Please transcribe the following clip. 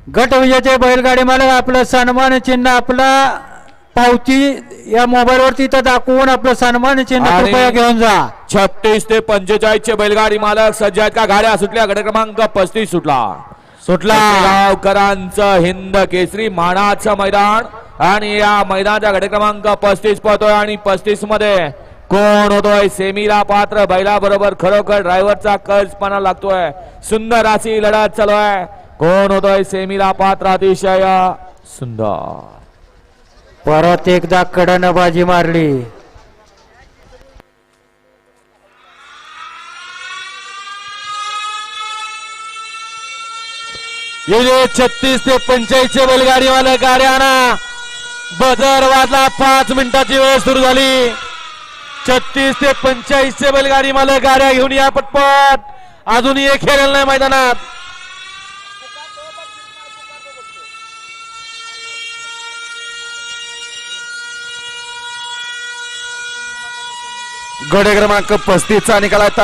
गट विजेते बैलगाडी मालक आपलं सन्मान चिन्ह आपला पावती या मोबाईल वरती इथं दाखवून आपलं सन्मान चिन्ह कृपया घेऊन जा। 36 ते 45 चे बैलगाडी मालक सज्ज आहेत का? गाड्या सुटल्या. गट क्रमांक 35 सुटला गावकरांचं हिंद केसरी मानाचं मैदान आणि या मैदानाचा गट क्रमांक 35 पळतोय आणि 35 मध्ये कोण होतोय सेमीला पात्र? बैला बरोबर खरोखर ड्रायव्हरचा कर्जपणा लागतोय. सुंदर अशी लढत चालू आहे. कोण होतोय सेमीला पात्र? अतिशय सुंदर. परत एकदा कडनं बाजी मारली. येले 36 ते 45 चे बैलगाडी वाले गाड्यांना बजर वाजला. 5 मिनिटाची वेळ सुरू झाली. 36 ते 45 चे बैलगाडी मालक गाड्या घेऊन या पटपट. अजूनही एक खेळलेला नाही मैदानात. गट क्रमांक 35 चा निकाल